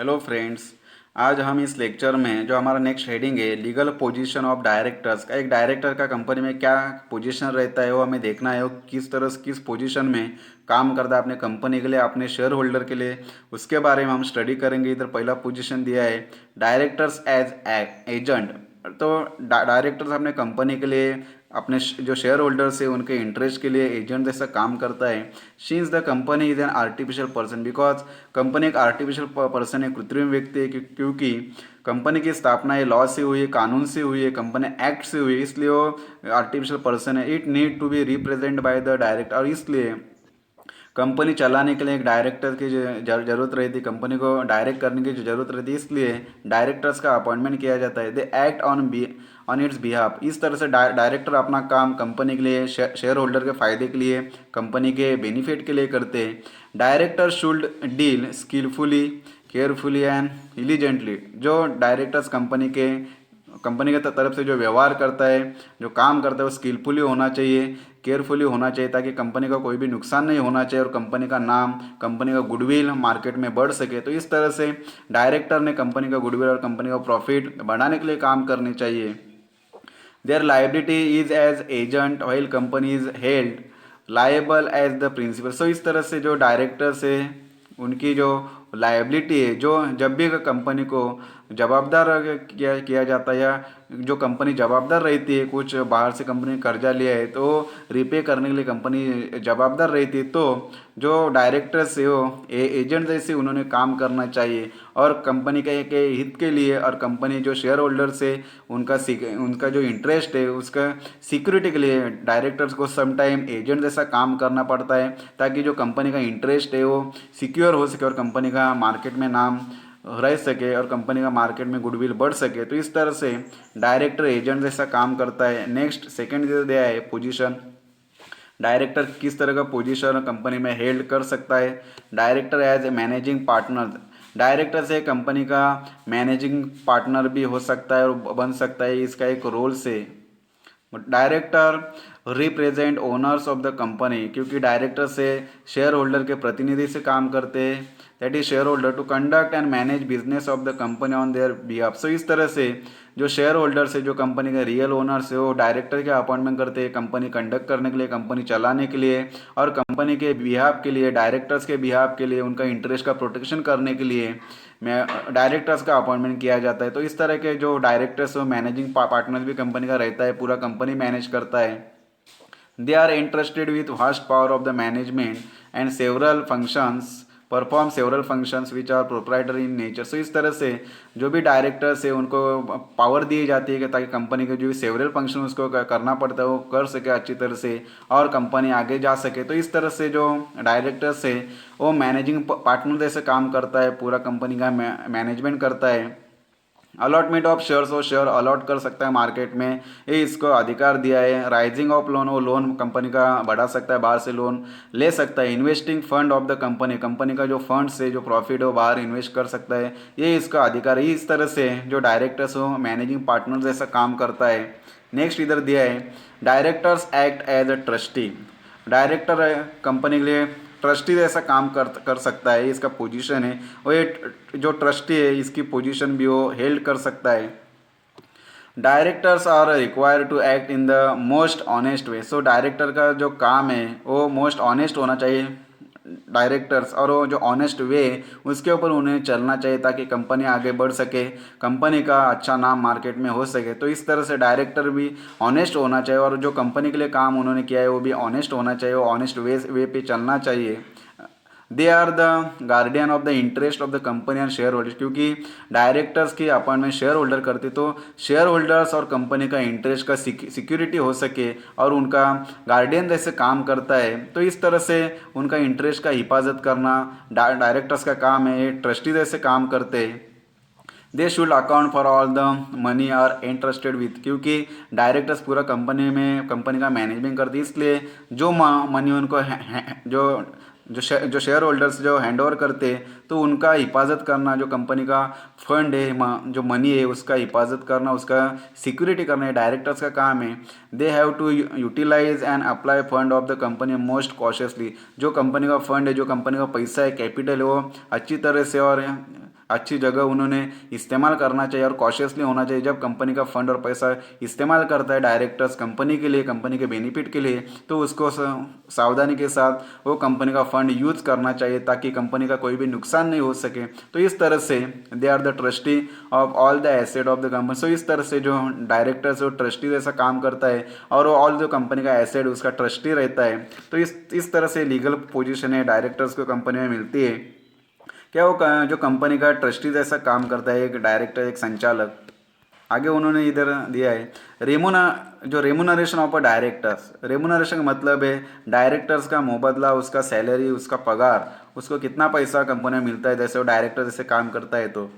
Hello friends. आज हम इस लेक्चर में जो हमारा नेक्स्ट हेडिंग है लीगल पोजीशन ऑफ डायरेक्टर्स का, एक डायरेक्टर का कंपनी में क्या पोजीशन रहता है वो हमें देखना है। वो किस तरह से किस पोजीशन में काम करता है अपने कंपनी के लिए, अपने शेयर होल्डर के लिए, उसके बारे में हम स्टडी करेंगे। इधर पहला पोजीशन दिया है डायरेक्टर्स एज एजेंट। तो डायरेक्टर्स अपने कंपनी के लिए, अपने जो शेयर होल्डर्स है उनके इंटरेस्ट के लिए एजेंट जैसा काम करता है। Since the company is an artificial person, because company एक आर्टिफिशियल पर्सन है, कृत्रिम व्यक्ति है, क्योंकि कंपनी की स्थापना ये लॉ से हुई है, कानून से हुई है, कंपनी एक्ट से हुई है, इसलिए वो आर्टिफिशियल पर्सन है। It need to be represent by the director, और इसलिए कंपनी चलाने के लिए एक डायरेक्टर की जरूरत रहती, कंपनी को डायरेक्ट करने की जो जरूरत रहती है, इसलिए डायरेक्टर्स का अपॉइंटमेंट किया जाता है। They act on it's behalf. इस तरह से डायरेक्टर अपना काम कंपनी के लिए, शेयर होल्डर के फायदे के लिए, कंपनी के बेनिफिट के लिए करते हैं। Director should deal skilfully, carefully and diligently. जो डायरेक्टर्स कंपनी के तरफ से जो व्यवहार करता है, जो काम करता है, वो स्किलफुली होना चाहिए, केयरफुली होना चाहिए, ताकि कंपनी का कोई भी नुकसान नहीं होना चाहिए और कंपनी का नाम, कंपनी का गुडविल मार्केट में बढ़ सके। तो इस तरह से डायरेक्टर ने कंपनी का गुडविल और कंपनी का प्रॉफिट बढ़ाने के लिए काम करनी चाहिए। Their liability is as agent while company is held liable as the principal. So इस तरह से जो डायरेक्टर्स है उनकी जो लायबिलिटी है, जो जब भी कंपनी को जवाबदार किया जाता है, या जो कंपनी जवाबदार रहती है, कुछ बाहर से कंपनी ने कर्जा लिया है तो रिपे करने के लिए कंपनी जवाबदार रहती है, तो जो डायरेक्टर्स है वो एजेंट जैसे उन्होंने काम करना चाहिए, और कंपनी के हित के लिए, और कंपनी जो शेयर होल्डर्स है उनका जो इंटरेस्ट है उसका सिक्योरिटी के लिए डायरेक्टर्स को समटाइम एजेंट जैसा काम करना पड़ता है, ताकि जो कंपनी का इंटरेस्ट है वो सिक्योर हो सके और कंपनी का मार्केट में नाम रह सके और कंपनी का मार्केट में गुडविल बढ़ सके। तो इस तरह से डायरेक्टर एजेंट जैसा काम करता है। नेक्स्ट सेकंड दिया है पोजीशन। डायरेक्टर किस तरह का पोजीशन कंपनी में हेल्ड कर सकता है। Director as a managing partner, director से कंपनी का मैनेजिंग पार्टनर भी हो सकता है और बन सकता है, इसका एक रोल से। Director represent owners of the company, क्योंकि डायरेक्टर से शेयर होल्डर के प्रतिनिधि से काम करते हैं, that is shareholder, to conduct and manage business of the company on their behalf. So इस तरह से जो शेयर होल्डर्स है, जो कंपनी के रियल ओनर्स है, वो डायरेक्टर के अपॉइंटमेंट करते हैं कंपनी कंडक्ट करने के लिए, कंपनी चलाने के लिए, और कंपनी के बिहाफ के लिए, डायरेक्टर्स के बिहाफ के लिए, उनका इंटरेस्ट का प्रोटेक्शन करने के लिए में डायरेक्टर्स का अपॉइंटमेंट किया जाता है। तो इस तरह के जो डायरेक्टर्स हो, मैनेजिंग पार्टनर्स भी कंपनी का रहता है, पूरा कंपनी मैनेज करता है। They are interested with vast power of the management and several functions, perform several functions which are proprietary in nature. So इस तरह से जो भी डायरेक्टर्स है उनको पावर दी जाती है कि ताकि कंपनी के जो भी सेवरल फंक्शन उसको करना पड़ता है वो कर सके अच्छी तरह से, और कंपनी आगे जा सके। तो इस तरह से जो डायरेक्टर्स है वो मैनेजिंग पार्टनर जैसे काम करता है, पूरा कंपनी का मैनेजमेंट करता है। अलॉटमेंट ऑफ शेयर्स, वो शेयर अलॉट कर सकता है मार्केट में, ये इसको अधिकार दिया है। राइजिंग ऑफ लोन, वो लोन कंपनी का बढ़ा सकता है, बाहर से लोन ले सकता है। Investing fund of the company, company का जो फंड्स है, जो प्रॉफिट है वो बाहर इन्वेस्ट कर सकता है, ये इसका अधिकार है। इस तरह से जो डायरेक्टर्स हो मैनेजिंग पार्टनर जैसा काम करता है। नेक्स्ट इधर दिया है directors act as a trustee. Director company के लिए ट्रस्टी जैसा काम कर सकता है, इसका पोजीशन है। और ये जो ट्रस्टी है इसकी पोजीशन भी वो हेल्ड कर सकता है। Directors are required to act in the most honest way. So director का जो काम है वो मोस्ट ऑनेस्ट होना चाहिए डायरेक्टर्स, और वो जो ऑनेस्ट वे उसके ऊपर उन्हें चलना चाहिए, ताकि कंपनी आगे बढ़ सके, कंपनी का अच्छा नाम मार्केट में हो सके। तो इस तरह से डायरेक्टर भी ऑनेस्ट होना चाहिए, और जो कंपनी के लिए काम उन्होंने किया है वो भी ऑनेस्ट होना चाहिए, वो ऑनेस्ट वे पे चलना चाहिए। They are the guardian of the interest of the company and shareholders, क्योंकि डायरेक्टर्स की अपॉइंटमेंट शेयर होल्डर करते, तो शेयर होल्डर्स और कंपनी का इंटरेस्ट का सिक्योरिटी हो सके, और उनका गार्डियन जैसे काम करता है। तो इस तरह से उनका इंटरेस्ट का हिफाजत करना डायरेक्टर्स का काम है, ये ट्रस्टी जैसे काम करते हैं। They should account for all the money are interested with, क्योंकि डायरेक्टर्स पूरा कंपनी का मैनेजमेंट करते हैं, इसलिए जो मनी उनको जो शेयर होल्डर्स जो हैंड ओवर करते तो उनका हिफाजत करना, जो कंपनी का फंड है, जो मनी है उसका हिफाजत करना, उसका सिक्योरिटी करना, ये डायरेक्टर्स का काम है। They have to utilise and apply fund of the company most cautiously. जो कंपनी का फंड है, जो कंपनी का पैसा है, कैपिटल है, वो अच्छी तरह से और अच्छी जगह उन्होंने इस्तेमाल करना चाहिए और कॉशियसली होना चाहिए। जब कंपनी का फंड और पैसा इस्तेमाल करता है डायरेक्टर्स कंपनी के लिए, कंपनी के बेनिफिट के लिए, तो उसको सावधानी के साथ वो कंपनी का फंड यूज करना चाहिए ताकि कंपनी का कोई भी नुकसान नहीं हो सके। तो इस तरह से they are the trustee of all the asset of the company. So इस तरह से जो डायरेक्टर्स वो ट्रस्टी जैसा काम करता है और वो ऑल जो कंपनी का एसेट उसका ट्रस्टी रहता है। तो इस तरह से लीगल पोजीशन है डायरेक्टर्स को कंपनी में मिलती है। क्या वो जो कंपनी का ट्रस्टी जैसा काम करता है, एक डायरेक्टर, एक संचालक। आगे उन्होंने इधर दिया है जो remuneration of a directors. Remuneration का मतलब है डायरेक्टर्स का मुबादला, उसका सैलरी, उसका पगार, उसको कितना पैसा कंपनी में मिलता है जैसे वो डायरेक्टर जैसे काम करता है। तो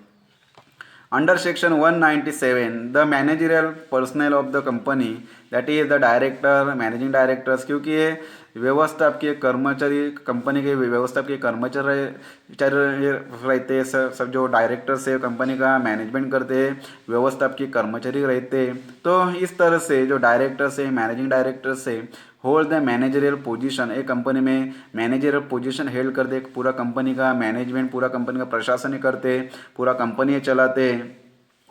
under section 197 the managerial personal of the company that is the director, managing directors, क्योंकि ये व्यवस्थाप के कर्मचारी, कंपनी के व्यवस्थाप के कर्मचारी रहते हैं। सब जो डायरेक्टर्स है कंपनी का मैनेजमेंट करते हैं, व्यवस्थाप के कर्मचारी रहते हैं। तो इस तरह से जो डायरेक्टर्स है, मैनेजिंग डायरेक्टर्स है, होल्ड द मैनेजरियल पोजीशन, एक कंपनी में मैनेजरियल पोजीशन हेल्ड करते, पूरा कंपनी का मैनेजमेंट, पूरा कंपनी का प्रशासन करते, पूरा कंपनी चलाते,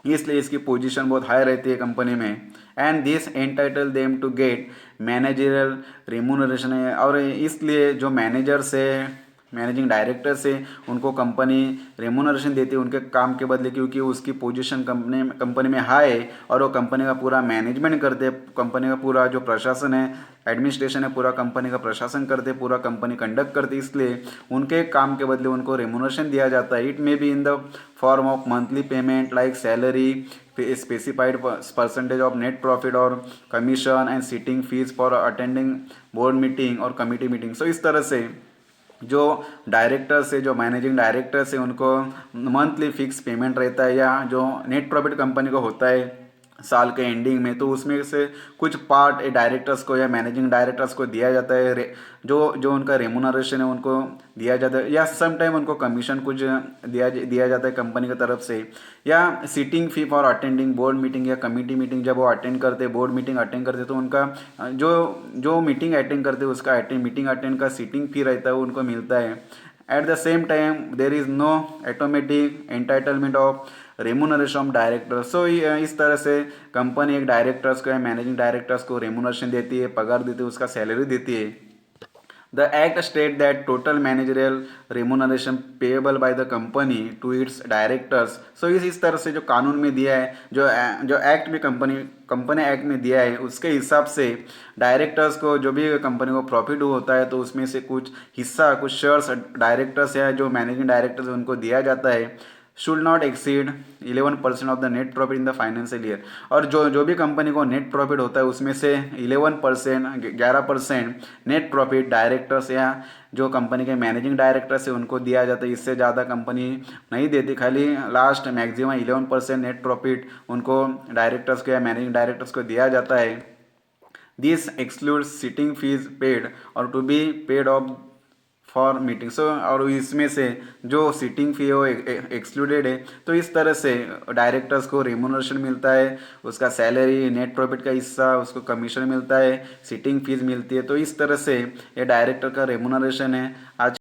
इसलिए इसकी पोजीशन बहुत हाई रहती है कंपनी में। And this entitle them to get managerial remuneration है, और इसलिए जो मैनेजर्स है, मैनेजिंग डायरेक्टर से उनको कंपनी रेमुनरेशन देती है उनके काम के बदले, क्योंकि उसकी पोजीशन कंपनी में हाई है और वो कंपनी का पूरा मैनेजमेंट करते, कंपनी का पूरा जो प्रशासन है, एडमिनिस्ट्रेशन है, पूरा कंपनी का प्रशासन करते, पूरा कंपनी कंडक्ट करती, इसलिए उनके काम के बदले उनको रेमुनरेशन दिया जाता है। It may be in the form of monthly payment like salary, specified percentage of net profit और commission and sitting fees for attending board meeting और कमिटी मीटिंग। सो इस तरह से जो डायरेक्टर्स है, जो मैनेजिंग डायरेक्टर्स है, उनको मंथली फिक्स पेमेंट रहता है, या जो नेट प्रॉफिट कंपनी को होता है साल के एंडिंग में, तो उसमें से कुछ पार्ट डायरेक्टर्स को या मैनेजिंग डायरेक्टर्स को दिया जाता है। जो उनका रेमुनरेशन है उनको दिया जाता है, या सम टाइम उनको कमीशन कुछ दिया जाता है कंपनी की तरफ से, या sitting fee for attending board meeting या कमिटी मीटिंग। जब वो अटेंड करते, बोर्ड मीटिंग अटेंड करते, तो उनका जो मीटिंग अटेंड करते उसका मीटिंग अटेंड का सिटिंग फी रहता है, उनको मिलता है। At the same time there is no automatic entitlement of remuneration of director. So इस तरह से कंपनी एक डायरेक्टर्स को या मैनेजिंग डायरेक्टर्स को रेमुनरेशन देती है, पगार देती है, उसका सैलरी देती है। The act state that total managerial remuneration payable by the company to its directors। So इस तरह से जो कानून में दिया है, जो एक्ट में कंपनी एक्ट में दिया है, उसके हिसाब से डायरेक्टर्स को जो भी कंपनी को प्रॉफिट होता है तो उसमें से कुछ हिस्सा, कुछ शेयर्स डायरेक्टर्स या जो मैनेजिंग डायरेक्टर्स उनको दिया जाता है। Should not exceed 11% of the net profit in the financial year. और जो भी कंपनी को नेट प्रॉफिट होता है उसमें से 11% नेट प्रॉफिट डायरेक्टर्स या जो कंपनी के मैनेजिंग डायरेक्टर्स है उनको दिया जाता है। इससे ज़्यादा कंपनी नहीं देती, खाली लास्ट मैक्सिमम 11% नेट प्रॉफिट उनको डायरेक्टर्स को या मैनेजिंग डायरेक्टर्स को दिया जाता है। This excludes sitting fees paid और to be paid of for meeting. So और इसमें से जो सीटिंग फी है वो एक्सक्लूडेड है। तो इस तरह से डायरेक्टर्स को रेमुनरेशन मिलता है, उसका सैलरी, नेट प्रॉफिट का हिस्सा, उसको कमीशन मिलता है, सीटिंग फीस मिलती है। तो इस तरह से ये डायरेक्टर का रेमुनरेशन है। आज